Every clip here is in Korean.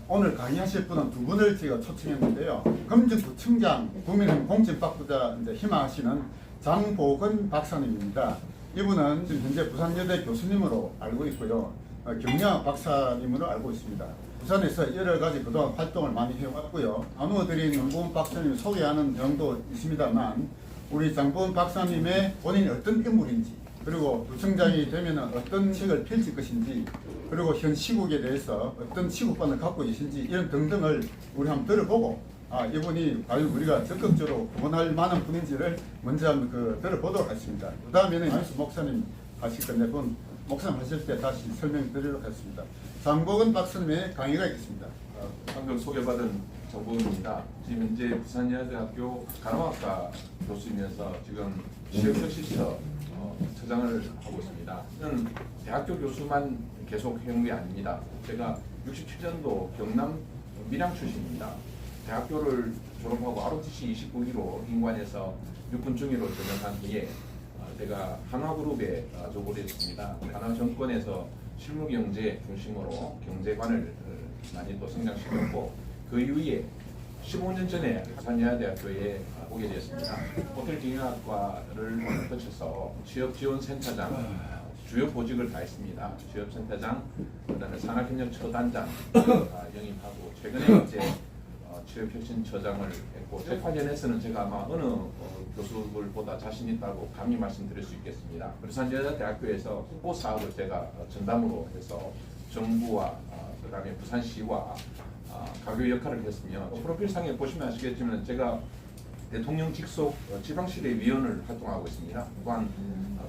오늘 강의하실 분은 두 분을 제가 초청했는데요. 검증구청장 국민의힘 공천받고자 이제 희망하시는 장보건 박사님입니다. 이분은 지금 현재 부산여대 교수님으로 알고 있고요. 경영 박사님으로 알고 있습니다. 부산에서 여러 가지 그동안 활동을 많이 해왔고요. 나누어드린 장보건 박사님 소개하는 내용도 있습니다만 우리 장보건 박사님의 본인이 어떤 인물인지, 그리고 구청장이 되면 어떤 책을 펼칠 것인지, 그리고 현 시국에 대해서 어떤 시국관을 갖고 계신지 이런 등등을 우리 한번 들어보고 이분이 과연 우리가 적극적으로 구원할 만한 분인지를 먼저 한번 들어보도록 하겠습니다. 그 다음에는 안수 목사님 하실 건데 그건 목사님 하실 때 다시 설명드리도록 하겠습니다. 장보건 박사님의 강의가 있겠습니다. 방금 소개받은 장보건입니다. 지금 현재 부산여대학교 간호학과 교수이면서 지금 취업혁신처 처장을 하고 있습니다. 저는 대학교 교수만 계속 해온 게 아닙니다. 제가 67년도 경남 밀양 출신입니다. 대학교를 졸업하고 ROTC 29기로 인관에서 육군중위로 전역한 뒤에 제가 한화그룹에 조업을 했습니다. 한화정권에서 실무경제 중심으로 경제관을 많이 또 성장시켰고, 그 이후에 15년 전에 부산여대학교에 오게 되었습니다. 호텔 경영학과를 거쳐서 취업지원센터장 주요 보직을 다 했습니다. 취업센터장, 그다음에 산학협력처단장 영입하고, 최근에 이제 취업혁신처장을 했고, 재판연에서는 제가 아마 어느 교수들보다 자신 있다고 감히 말씀드릴 수 있겠습니다. 부산여자대학교에서 홍보 사업을 제가 전담으로 해서 정부와 그다음에 부산시와 가교 역할을 했으며, 프로필상에 보시면 아시겠지만 제가 대통령 직속 지방시대 위원을 활동하고 있습니다. 또한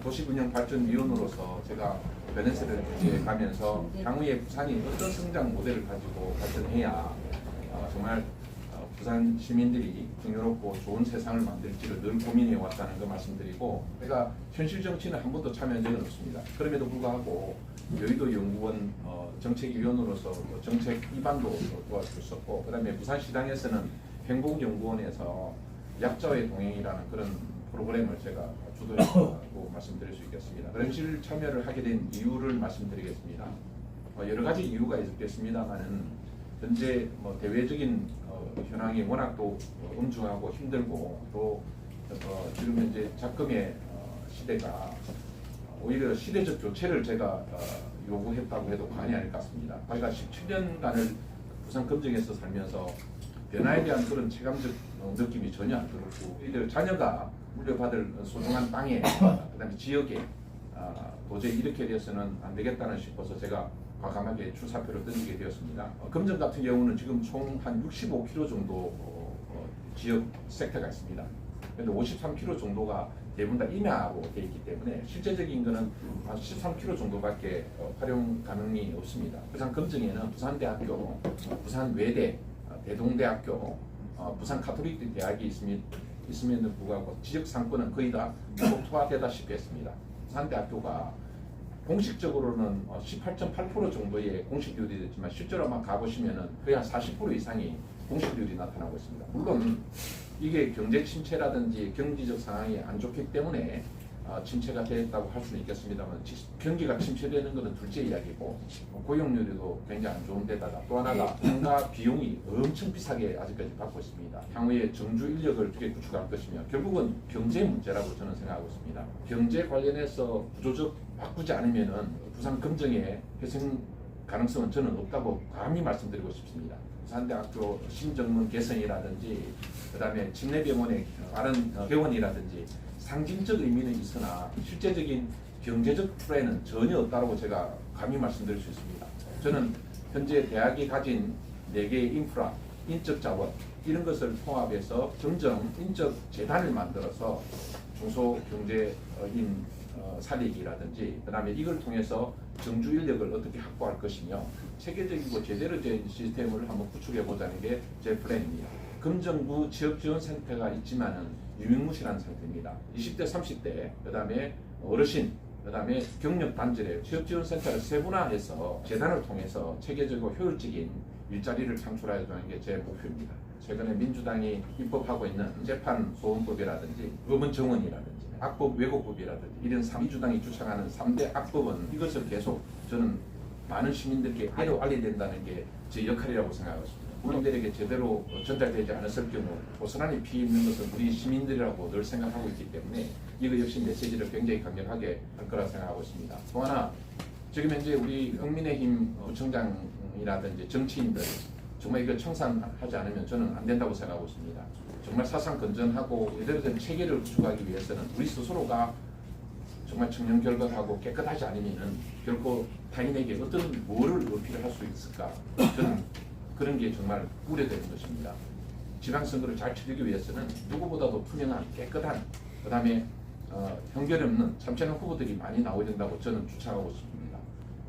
도시균형발전위원으로서 제가 베네스를 가면서 향후에 부산이 어떤 성장 모델을 가지고 발전해야 정말 부산 시민들이 풍요롭고 좋은 세상을 만들지를 늘 고민해 왔다는 거 말씀드리고, 제가 현실 정치는 한 번도 참여한 적은 없습니다. 그럼에도 불구하고 여의도 연구원 정책위원으로서 정책 입안도 도와줬었고, 그다음에 부산시당에서는 행복연구원에서 약자의 동행이라는 그런 프로그램을 제가 주도했다고 말씀드릴 수 있겠습니다. 현실 참여를 하게 된 이유를 말씀드리겠습니다. 여러 가지 이유가 있겠습니다만은 현재 대외적인 현황이 워낙 또 엄중하고 힘들고, 또 지금 현재 작금의 시대가 오히려 시대적 교체를 제가 요구했다고 해도 과언이 아닐 것 같습니다. 저희가 17년간을 부산 검정에서 살면서 변화에 대한 그런 체감적 느낌이 전혀 안 들었고, 오히려 자녀가 물려받을 소중한 땅에 그다음에 지역에 도저히 이렇게 되어서는 안 되겠다는 싶어서 제가 과감하게 출사표를 던지게 되었습니다. 검정 같은 경우는 지금 총 한 65km 정도 지역 섹터가 있습니다. 그런데 53km 정도가 대부분 다 임야로 되어 있기 때문에 실제적인 거는 한 13km 정도밖에 활용 가능이 없습니다. 부산 검정에는 부산대학교, 부산외대, 대동대학교, 부산 카톨릭 대학이 있음에도 불구하고 지역 상권은 거의 다 국토화되다시피 했습니다. 부산대학교가 공식적으로는 18.8% 정도의 공식률이 됐지만 실제로만 가보시면은 거의 한 40% 이상이 공식률이 나타나고 있습니다. 물론 이게 경제 침체라든지 경제적 상황이 안 좋기 때문에 침체가 됐다고 할 수는 있겠습니다만, 경기가 침체되는 것은 둘째 이야기고, 고용률도 굉장히 안 좋은 데다가 또 하나가 상가 비용이 엄청 비싸게 아직까지 받고 있습니다. 향후에 정주 인력을 어떻게 구축할 것이며, 결국은 경제 문제라고 저는 생각하고 있습니다. 경제 관련해서 구조적 바꾸지 않으면은 부산 검정의 회생 가능성은 저는 없다고 감히 말씀드리고 싶습니다. 부산대학교 신정문 개선이라든지, 그다음에 침례병원의 다른 개원이라든지 상징적 의미는 있으나 실제적인 경제적 플레이는 전혀 없다고 제가 감히 말씀드릴 수 있습니다. 저는 현재 대학이 가진 4개의 인프라, 인적 자원 이런 것을 통합해서 점점 인적 재단을 만들어서 중소경제인 살리기라든지, 그다음에 이걸 통해서 정주 인력을 어떻게 확보할 것이며 체계적이고 제대로 된 시스템을 한번 구축해 보자는 게 제 플랜입니다. 금정구 취업지원센터가 있지만은 유명무실한 상태입니다. 20대, 30대, 그다음에 어르신, 그다음에 경력 단절의 취업지원센터를 세분화해서 재단을 통해서 체계적이고 효율적인 일자리를 창출하자는 게 제 목표입니다. 최근에 민주당이 입법하고 있는 재판소원법이라든지 법원정원이라든지 악법 왜곡법이라든지 이런 민주당이 주창하는 3대 악법은 이것을 계속 저는 많은 시민들께 알려야 된다는 게 제 역할이라고 생각하겠습니다. 국민들에게 제대로 전달되지 않았을 경우 고스란히 피해 있는 것은 우리 시민들이라고 늘 생각하고 있기 때문에 이거 역시 메시지를 굉장히 강력하게 할 거라 생각하고 있습니다. 또 하나, 지금 현재 우리 국민의힘 구청장이라든지 정치인들 정말 이거 청산하지 않으면 저는 안 된다고 생각하고 있습니다. 정말 사상 건전하고 제대로 된 체계를 구축하기 위해서는 우리 스스로가 정말 청렴결박하고 깨끗하지 않으면은 결코 타인에게 어떤 뭐를 어필을 할 수 있을까? 저는 그런 게 정말 우려되는 것입니다. 지방선거를 잘 치르기 위해서는 누구보다도 투명한 깨끗한 그다음에 편견없는 참신한 후보들이 많이 나와야 된다고 저는 주창하고 있습니다.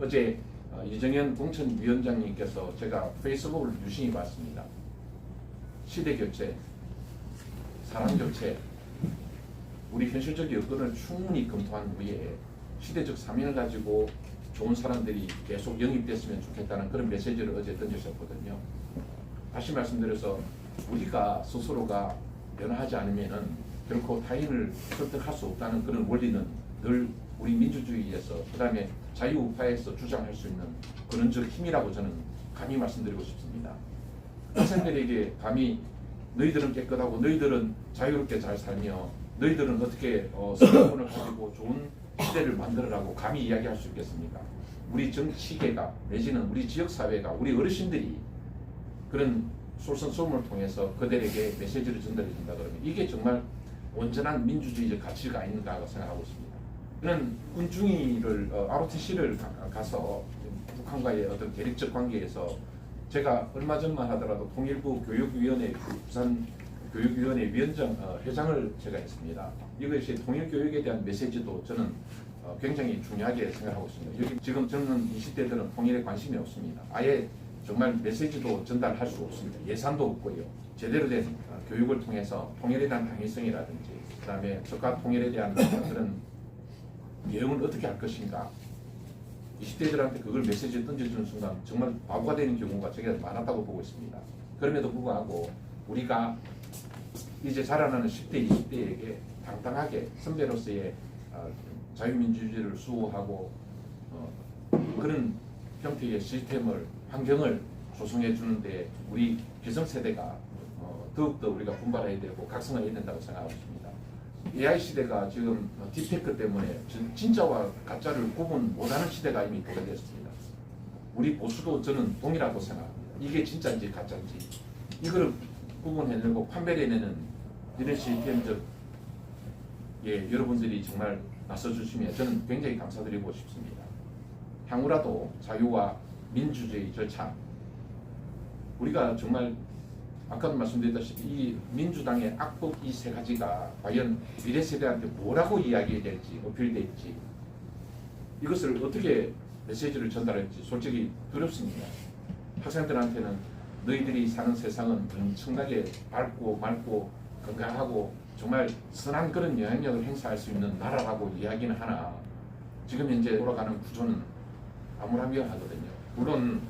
어제 이정현 공천위원장님께서 제가 페이스북을 유심히 봤습니다. 시대교체, 사람교체, 우리 현실적 여건을 충분히 검토한 후에 시대적 사명을 가지고 좋은 사람들이 계속 영입됐으면 좋겠다는 그런 메시지를 어제 던지셨거든요. 다시 말씀드려서 우리가 스스로가 변화하지 않으면은 결코 타인을 설득할 수 없다는 그런 원리는 늘 우리 민주주의에서 그다음에 자유우파에서 주장할 수 있는 근원적 힘이라고 저는 감히 말씀드리고 싶습니다. 학생들에게 감히 너희들은 깨끗하고 너희들은 자유롭게 잘 살며 너희들은 어떻게 스마트폰을 가지고 좋은 시대를 만들어라고 감히 이야기할 수 있겠습니까? 우리 정치계가 내지는 우리 지역사회가 우리 어르신들이 그런 솔선수범을 통해서 그들에게 메시지를 전달해 준다 그러면 이게 정말 온전한 민주주의적 가치가 아닌가 생각하고 있습니다. 저는 군중이를 ROTC를 가서 북한과의 어떤 대립적 관계에서 제가 얼마 전만 하더라도 통일부 교육위원회 부산 교육위원회 위원장 회장을 제가 했습니다. 이것이 통일교육에 대한 메시지도 저는 굉장히 중요하게 생각하고 있습니다. 여기 지금 젊은 20대들은 통일에 관심이 없습니다. 아예 정말 메시지도 전달할 수 없습니다. 예산도 없고요. 제대로 된 교육을 통해서 통일에 대한 당위성이라든지 그다음에 적과 통일에 대한 그런 내용을 어떻게 할 것인가 20대들한테 그걸 메시지를 던져주는 순간 정말 바보가 되는 경우가 되게 많았다고 보고 있습니다. 그럼에도 불구하고 우리가 이제 자라나는 10대, 20대에게 당당하게 선배로서의 자유민주주의를 수호하고 그런 형태의 시스템을, 환경을 조성해 주는데 우리 기성세대가 더욱더 우리가 분발해야 되고 각성해야 된다고 생각하고 있습니다. AI 시대가 지금 딥테크 때문에 진짜와 가짜를 구분 못하는 시대가 이미 도래됐습니다. 우리 보수도 저는 동일하다고 생각합니다. 이게 진짜인지 가짜인지 이거를 구분해내고 판별해내는 이런 시스템적 여러분들이 정말 나서주시면 저는 굉장히 감사드리고 싶습니다. 향후라도 자유와 민주주의 절차 우리가 정말 아까도 말씀드렸다시피 이 민주당의 악법 이 세 가지가 과연 미래 세대한테 뭐라고 이야기해야 될지 어필될지 이것을 어떻게 메시지를 전달할지 솔직히 두렵습니다. 학생들한테는 너희들이 사는 세상은 엄청나게 밝고 맑고 건강하고 정말 선한 그런 영향력을 행사할 수 있는 나라라고 이야기는 하나 지금 현재 돌아가는 구조는 암울하거든요. 물론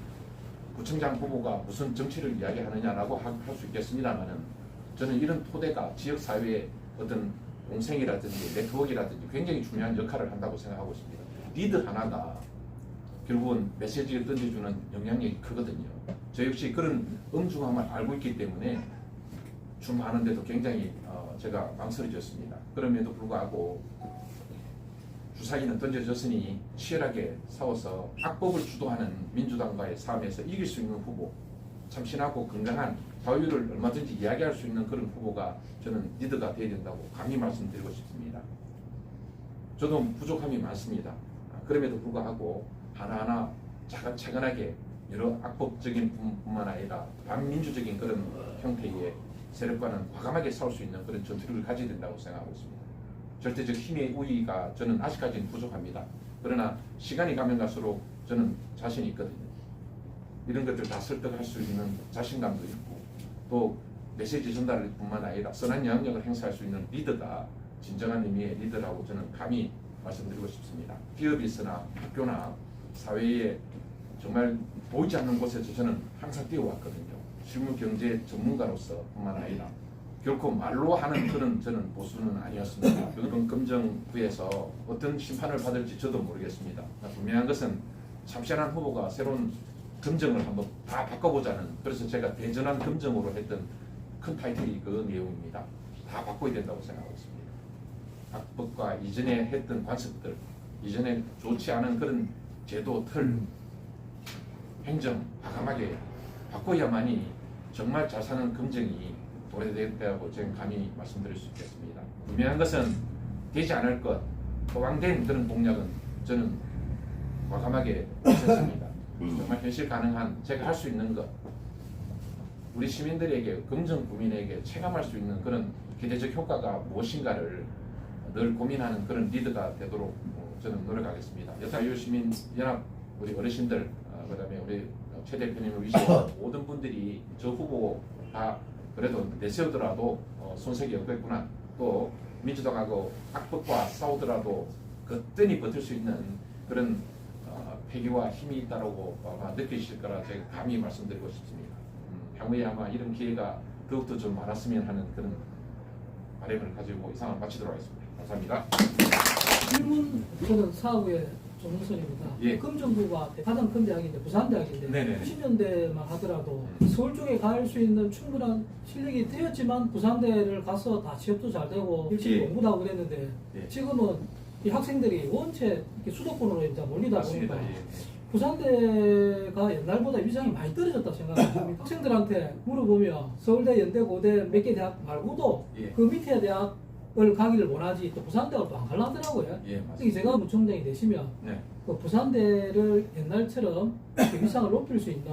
구청장 후보가 무슨 정치를 이야기하느냐라고 할 수 있겠습니다만은 저는 이런 토대가 지역사회의 어떤 공생이라든지 네트워크라든지 굉장히 중요한 역할을 한다고 생각하고 있습니다. 리더 하나가 결국은 메시지를 던져주는 영향력이 크거든요. 저 역시 그런 엄중함을 알고 있기 때문에 출마하는데도 굉장히 제가 망설여졌습니다. 그럼에도 불구하고 주사위는 던져졌으니 치열하게 싸워서 악법을 주도하는 민주당과의 싸움에서 이길 수 있는 후보, 참신하고 건강한 자유를 얼마든지 이야기할 수 있는 그런 후보가 저는 리더가 되어야 된다고 감히 말씀드리고 싶습니다. 저도 부족함이 많습니다. 그럼에도 불구하고 하나하나 차근차근하게 여러 악법적인 뿐만 아니라 반민주적인 그런 형태의 세력과는 과감하게 싸울 수 있는 그런 전투력을 가져야 된다고 생각하고 있습니다. 절대적 힘의 우위가 저는 아직까지는 부족합니다. 그러나 시간이 가면 갈수록 저는 자신이 있거든요. 이런 것들을 다 설득할 수 있는 자신감도 있고 또 메시지 전달을 뿐만 아니라 선한 영향력을 행사할 수 있는 리더가 진정한 의미의 리더라고 저는 감히 말씀드리고 싶습니다. 기업이 있으나 학교나 사회에 정말 보이지 않는 곳에서 저는 항상 뛰어왔거든요. 실무 경제 전문가로서 뿐만 아니라 결코 말로 하는 그런 저는 보수는 아니었습니다. 그건 검정부에서 어떤 심판을 받을지 저도 모르겠습니다. 분명한 것은 참신한 후보가 새로운 검증을 한번 다 바꿔보자는, 그래서 제가 대전환 검증으로 했던 큰 타이틀이 그 내용입니다. 다 바꿔야 된다고 생각하고 있습니다. 학법과 이전에 했던 관습들, 이전에 좋지 않은 그런 제도, 틀, 행정 과감하게 바꿔야만이 정말 잘 사는 검증이 오래됐다고 저는 감히 말씀드릴 수 있겠습니다. 분명한 것은 되지 않을 것, 허황된 그런 공약은 저는 과감하게 없앴습니다. 정말 현실 가능한, 제가 할 수 있는 것, 우리 시민들에게, 검증 국민에게 체감할 수 있는 그런 기대적 효과가 무엇인가를 늘 고민하는 그런 리더가 되도록 저는 노력하겠습니다. 여타유시민연합 우리 어르신들, 그다음에 우리 최 대표님을 위시한 모든 분들이 저 후보 다 그래도 내세우더라도 손색이 없겠구나, 또 민주당하고 악법과 싸우더라도 거뜬히 버틸 수 있는 그런 패기와 힘이 있다고 아마 느끼실 거라 제가 감히 말씀드리고 싶습니다. 향후에 아마 이런 기회가 더욱더 좀 많았으면 하는 그런 바람을 가지고 이상을 마치도록 하겠습니다. 감사합니다. 질문, 저는 사후에 조문선입니다. 예. 금정부가 가장 큰 대학인데 부산대학인데 네네. 90년대만 하더라도 서울 쪽에 갈 수 있는 충분한 실력이 되었지만 부산대를 가서 다 취업도 잘 되고 열심히 예. 공부도 하고 그랬는데 예. 지금은 이 학생들이 원체 이렇게 수도권으로 이제 몰리다 맞습니다. 보니까 예. 부산대가 옛날보다 위상이 많이 떨어졌다 생각합니다. 학생들한테 물어보면 서울대, 연대, 고대 몇 개 대학 말고도 예. 그 밑에 대학을 가기를 원하지 또 부산대가 또 안 갈라더라고요. 예, 특히 맞습니다. 제가 부총장이 되시면 네. 그 부산대를 옛날처럼 이렇게 위상을 높일 수 있는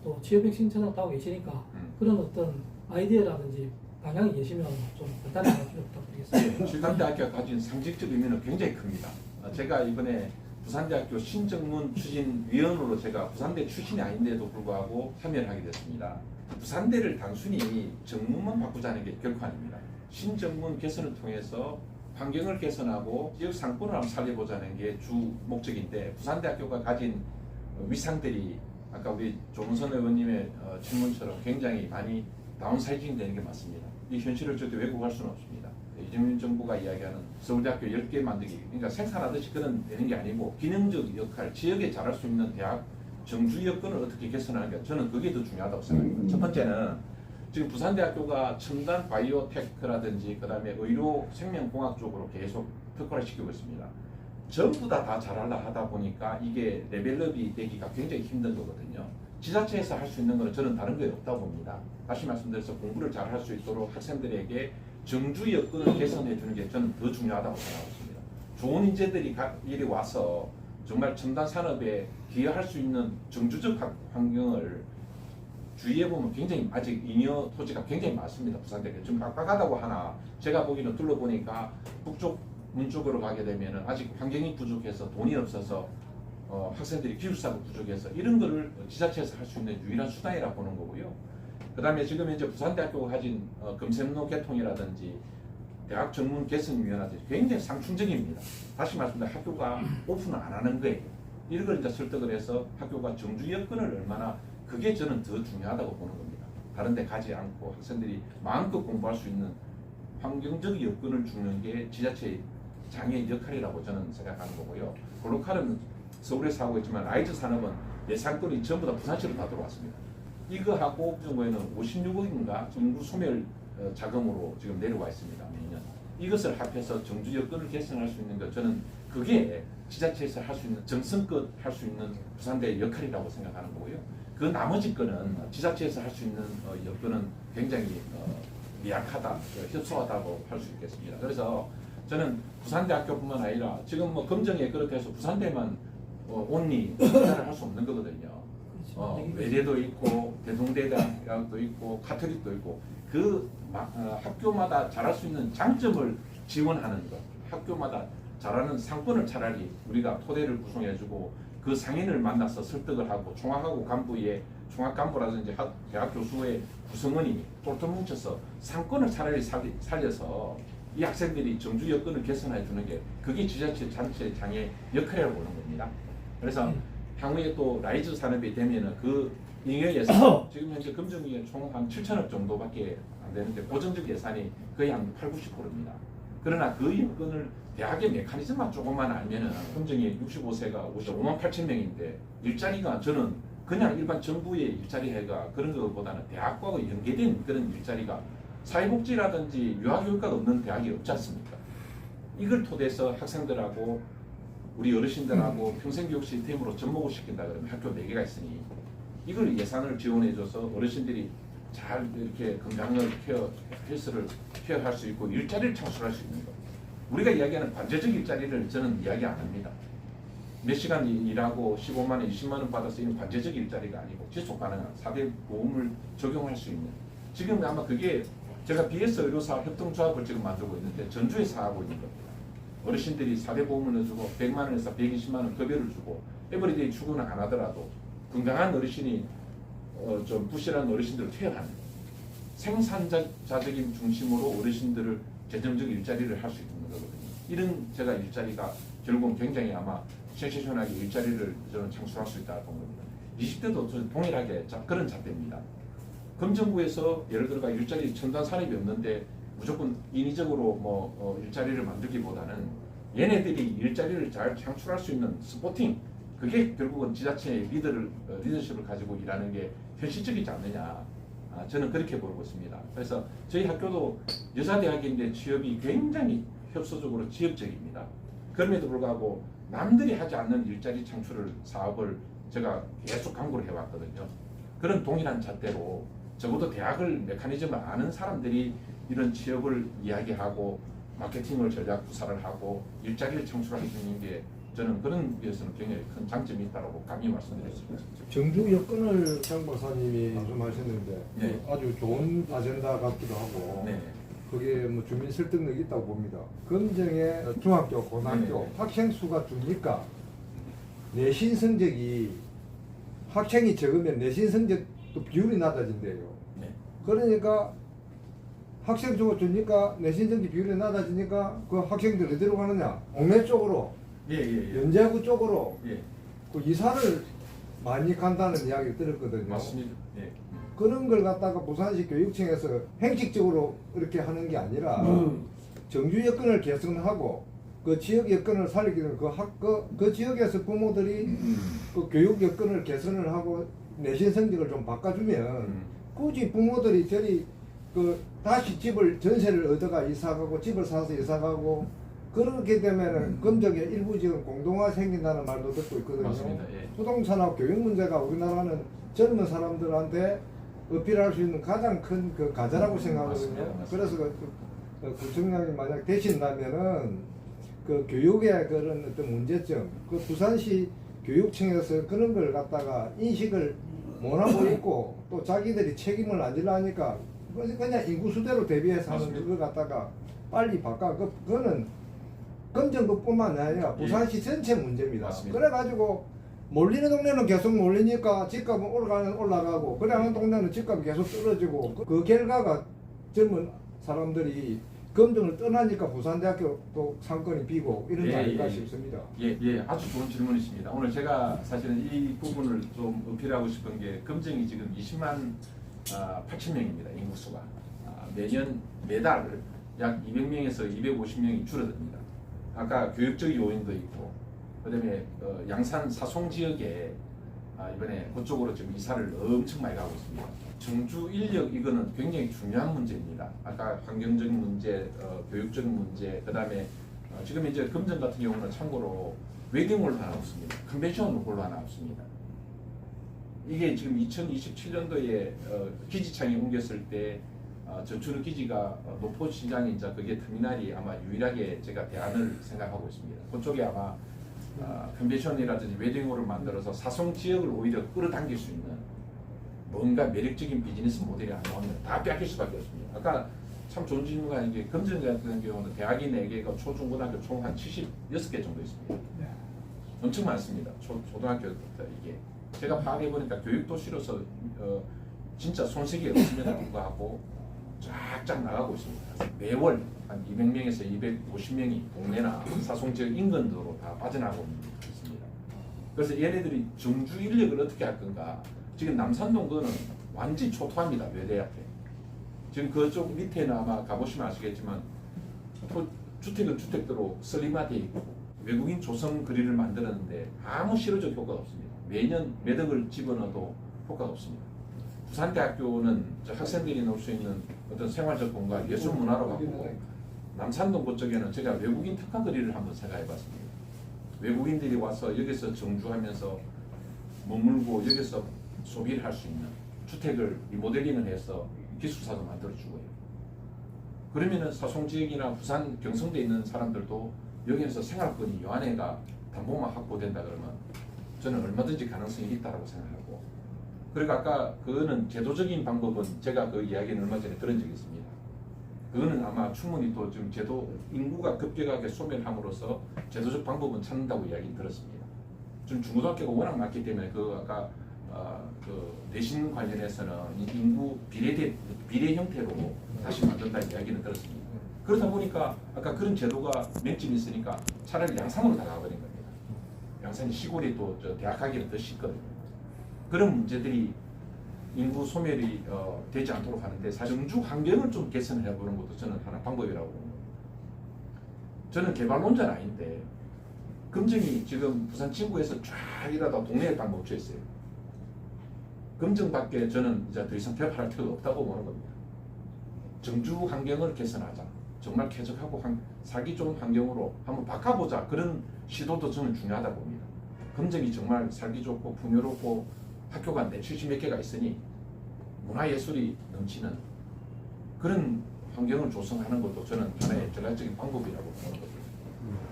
또 취업백 신청도 하고 계시니까 그런 어떤 아이디어라든지 방향이 계시면 좀 간단히 말씀 부탁드리겠습니다. 실감대학교가 가진 상징적 의미는 굉장히 큽니다. 제가 이번에 부산대학교 신정문 추진위원으로 제가 부산대 출신이 아닌데도 불구하고 참여를 하게 됐습니다. 부산대를 단순히 정문만 바꾸자는 게 결코 아닙니다. 신정문 개선을 통해서 환경을 개선하고 지역 상권을 한번 살려보자는 게 주 목적인데, 부산대학교가 가진 위상들이 아까 우리 조문선 의원님의 질문처럼 굉장히 많이 다운사이징 되는 게 맞습니다. 이 현실을 절대 왜곡할 수는 없습니다. 이재명 정부가 이야기하는 서울대학교 10개 만들기, 그러니까 생산하듯이 그런 되는 게 아니고 기능적 역할, 지역에 잘할 수 있는 대학 정주 여건을 어떻게 개선하는가, 저는 그게 더 중요하다고 생각합니다. 첫 번째는 지금 부산대학교가 첨단 바이오테크라든지 그다음에 의료 생명공학 쪽으로 계속 특화를 시키고 있습니다. 전부 다 잘하려 하다 보니까 이게 레벨업이 되기가 굉장히 힘든 거거든요. 지자체에서 할 수 있는 거는 저는 다른 게 없다고 봅니다. 다시 말씀드려서 공부를 잘 할 수 있도록 학생들에게 정주 여건을 개선해 주는 게 저는 더 중요하다고 생각하고 있습니다. 좋은 인재들이 이리 와서 정말 첨단 산업에 기여할 수 있는 정주적 환경을 주위에 보면 굉장히 아직 잉여 토지가 굉장히 많습니다. 부산대가 좀 빡빡하다고 하나, 제가 보기는 둘러보니까 북쪽 문쪽으로 가게 되면은 아직 환경이 부족해서 돈이 없어서 학생들이 기숙사가 부족해서 이런 거를 지자체에서 할 수 있는 유일한 수단이라고 보는 거고요. 그 다음에 지금 현재 부산대학교가 가진 금샘로 개통이라든지 대학 정문 개선위원회라든지 굉장히 상충적입니다. 다시 말씀드리면 학교가 오픈을 안 하는 거예요. 이런 걸 이제 설득을 해서 학교가 정주 여건을 얼마나, 그게 저는 더 중요하다고 보는 겁니다. 다른 데 가지 않고 학생들이 마음껏 공부할 수 있는 환경적 여건을 주는 게 지자체의 장애의 역할이라고 저는 생각하는 거고요. 글로컬은 서울에서 하고 있지만 라이즈 산업은 예산권이 전부 다 부산시로 다 들어왔습니다. 이거하고 정부에는 56억인가 정부 소멸 자금으로 지금 내려와 있습니다. 매년. 이것을 합해서 정주 여건을 개선할 수 있는 것, 저는 그게 지자체에서 할 수 있는 정성껏 할 수 있는 부산대의 역할이라고 생각하는 거고요. 그 나머지 거는 지자체에서 할 수 있는 여건은 굉장히 미약하다, 협소하다고 할 수 있겠습니다. 그래서 저는 부산대학교뿐만 아니라 지금 뭐 검정에 그렇게 해서 부산대만 온리 투자를 할 수 없는 거거든요. 외대도 있고 대동대대학도 있고 카톨릭도 있고 그 학교마다 잘할 수 있는 장점을 지원하는 것, 학교마다 잘하는 상권을 차라리 우리가 토대를 구성해주고 그 상인을 만나서 설득을 하고 총학하고 간부의 총학간부라든지 대학 교수의 구성원이 똘똘 뭉쳐서 상권을 차라리 살려서 이 학생들이 정주 여건을 개선해 주는 게 그게 지자체 전체 장애 역할이라고 보는 겁니다. 그래서 향후에 또 라이즈 산업이 되면은 그 잉여에서 지금 현재 금정위에 총 한 7천억 정도밖에 안 되는데 고정적 예산이 거의 한 8, 90%입니다. 그러나 그 여건을 대학의 메커니즘만 조금만 알면은 검정이 65세가 55만 8천 명인데 일자리가 저는 그냥 일반 정부의 일자리 해가 그런 것보다는 대학과 연계된 그런 일자리가 사회복지라든지 유아교육과가 없는 대학이 없지 않습니까? 이걸 토대해서 학생들하고 우리 어르신들하고 평생교육 시스템으로 접목을 시킨다 그러면 학교 4개가 있으니 이걸 예산을 지원해줘서 어르신들이 잘 이렇게 건강을 헬스를 케어할 수 있고 일자리를 창출할 수 있는 것. 우리가 이야기하는 관제적 일자리를 저는 이야기 안 합니다. 몇 시간 일하고 15만 원, 20만 원 받아서 이는 관제적 일자리가 아니고 지속 가능한 4대 보험을 적용할 수 있는. 지금 아마 그게 제가 BS 의료사 협동조합을 지금 만들고 있는데 전주에서 하고 있는 겁니다. 어르신들이 4대 보험을 넣어주고 100만 원에서 120만 원 급여를 주고 에브리데이 출근을 안 하더라도 건강한 어르신이 좀 부실한 어르신들을 케어하는 생산자적인 중심으로 어르신들을 재정적 일자리를 할 수 있는 거거든요. 이런 제가 일자리가 결국은 굉장히 아마 센세션하게 일자리를 저는 창출할 수 있다고 본 겁니다. 20대도 동일하게 그런 잣대입니다. 금정부에서 예를 들어가 일자리 첨단 산업이 없는데 무조건 인위적으로 일자리를 만들기보다는 얘네들이 일자리를 잘 창출할 수 있는 스포팅, 그게 결국은 지자체의 리더십을 가지고 일하는 게 현실적이지 않느냐. 저는 그렇게 보고 있습니다. 그래서 저희 학교도 여자대학인데 취업이 굉장히 협소적으로 지역적입니다. 그럼에도 불구하고 남들이 하지 않는 일자리 창출을 사업을 제가 계속 강구를 해왔거든요. 그런 동일한 잣대로 적어도 대학을 메커니즘을 아는 사람들이 이런 취업을 이야기하고 마케팅을 전략 구사를 하고 일자리를 창출할 수 있는 게 저는 그런 위해서는 굉장히 큰 장점이 있다고 감히 말씀드렸습니다. 정주 여건을 장 박사님이 말씀하셨는데 네. 아주 좋은 아젠다 같기도 하고 네. 그게 뭐 주민 설득력이 있다고 봅니다. 검정의 중학교, 고등학교 네. 학생 수가 주니까 내신 성적이 학생이 적으면 내신 성적도 비율이 낮아진대요. 네. 그러니까 학생 수가 주니까 내신 성적 비율이 낮아지니까 그 학생들 어디로 가느냐? 옥내 쪽으로, 예. 연제구 쪽으로 예. 그 이사를 많이 간다는 이야기를 들었거든요. 맞습니다. 예. 그런 걸 갖다가 부산시 교육청에서 행식적으로 이렇게 하는 게 아니라 정주 여건을 개선하고 그 지역 여건을 살리기 위해 그 지역에서 부모들이 그 교육 여건을 개선을 하고 내신 성적을 좀 바꿔주면 굳이 부모들이 저리 그 다시 집을 전세를 얻어가 이사 가고 집을 사서 이사 가고 그렇게 되면은 검정의 일부 지역은 공동화 생긴다는 말도 듣고 있거든요. 맞습니다. 예. 부동산하고 교육 문제가 우리나라는 젊은 사람들한테 어필할 수 있는 가장 큰 그 가자라고 생각하거든요. 맞습니다. 그래서 그 구청장이 만약 되신다면은 그 교육의 그런 어떤 문제점, 그 부산시 교육청에서 그런 걸 갖다가 인식을 못하고 있고 또 자기들이 책임을 안 지려니까 그냥 인구수대로 대비해서 하는 맞습니다. 그걸 갖다가 빨리 바꿔. 그거는 검정도뿐만 아니라 부산시 전체 문제입니다. 맞습니다. 그래가지고 몰리는 동네는 계속 몰리니까 집값은 올라가고 그래 하는 동네는 집값이 계속 떨어지고 그 결과가 젊은 사람들이 검정을 떠나니까 부산대학교도 상권이 비고 이런 거 아닐까 싶습니다. 예, 아주 좋은 질문이십니다. 오늘 제가 사실은 이 부분을 좀 어필하고 싶은 게 검정이 지금 20만 8천 명입니다. 인구수가 매달 약 200명에서 250명이 줄어듭니다. 아까 교육적 요인도 있고 그다음에 양산 사송 지역에 이번에 그쪽으로 지금 이사를 엄청 많이 가고 있습니다. 정주 인력 이거는 굉장히 중요한 문제입니다. 아까 환경적인 문제, 교육적인 문제, 그다음에 지금 이제 검정 같은 경우는 참고로 웨딩홀로 하나 없습니다. 컨벤션 홀로 하나 없습니다. 이게 지금 2027년도에 기지창에 옮겼을 때 전춘우 기지가 노포 시장이 이제 그게 터미널이 아마 유일하게 제가 대안을 생각하고 있습니다. 그쪽에 아마 컨벤션이라든지 웨딩홀을 만들어서 사송 지역을 오히려 끌어당길 수 있는 뭔가 매력적인 비즈니스 모델이 안 나오면 다 뺏길 수밖에 없습니다. 아까 참 좋은 질문가 이게 검정 같은 경우는 대학이 4개가 초중고등학교 총 한 76개 정도 있습니다. 엄청 많습니다. 초등학교부터 이게 제가 파악해 보니까 교육도시로서 진짜 손색이 없음에도 불구하고 쫙쫙 나가고 있습니다. 매월 한 200명에서 250명이 동네나 사송지역 인근으로 다 빠져나가고 있습니다. 그래서 얘네들이 정주 인력을 어떻게 할 건가? 지금 남산동 거는 완전히 초토화입니다. 외대 앞에. 지금 그쪽 밑에는 아마 가보시면 아시겠지만 주택은 주택대로 슬림화되어 있고 외국인 조성 거리를 만들었는데 아무 실효적 효과가 없습니다. 매년 몇 억을 집어넣어도 효과가 없습니다. 부산대학교는 저 학생들이 놀 수 있는 어떤 생활적 공간, 예술 문화로 바꾸고 남산동 그쪽에는 제가 외국인 특화 거리를 한번 생각해봤습니다. 외국인들이 와서 여기서 정주하면서 머물고 여기서 소비를 할 수 있는 주택을 리모델링을 해서 기숙사도 만들어주고요. 그러면은 사송지역이나 부산 경성도에 있는 사람들도 여기에서 생활권이 요 안에가 담보만 확보된다 그러면 저는 얼마든지 가능성이 있다고 생각하고, 그리고 아까 그거는 제도적인 방법은 제가 그 이야기는 얼마 전에 들은 적이 있습니다. 그거는 아마 충분히 또 지금 제도 인구가 급격하게 소멸함으로써 제도적 방법은 찾는다고 이야기 들었습니다. 지금 중고등학교가 워낙 많기 때문에 그 아까 그 내신 관련해서는 인구 비례 형태로 다시 만든다는 이야기는 들었습니다. 그러다 보니까 아까 그런 제도가 맹점이 있으니까 차라리 양산으로 다 가버린 겁니다. 양산이 시골이 또 저 대학가기는 더 쉽거든요. 그런 문제들이 인구 소멸이 되지 않도록 하는데 사실 정주 환경을 좀 개선을 해보는 것도 저는 하나 방법이라고 봅니다. 저는 개발론자는 아닌데 금정이 지금 부산 진구에서 쫙 일하다 동네에 딱 멈춰 있어요. 금정밖에 저는 이제 더 이상 개발할 필요가 없다고 보는 겁니다. 정주 환경을 개선하자. 정말 쾌적하고 살기 좋은 환경으로 한번 바꿔보자. 그런 시도도 저는 중요하다고 봅니다. 금정이 정말 살기 좋고 풍요롭고 학교가 70몇 개가 있으니 문화예술이 넘치는 그런 환경을 조성하는 것도 저는 하나의 전략적인 방법이라고 보는 겁니다.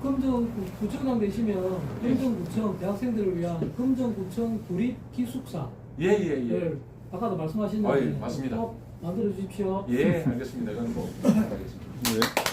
금정구청장 되시면 금정구청 대학생들을 위한 금정구청 구립기숙사를 예. 아까도 말씀하신 대로 맞습니다. 꼭 만들어 주십시오. 예, 알겠습니다. 이건 뭐 하겠습니다. 네.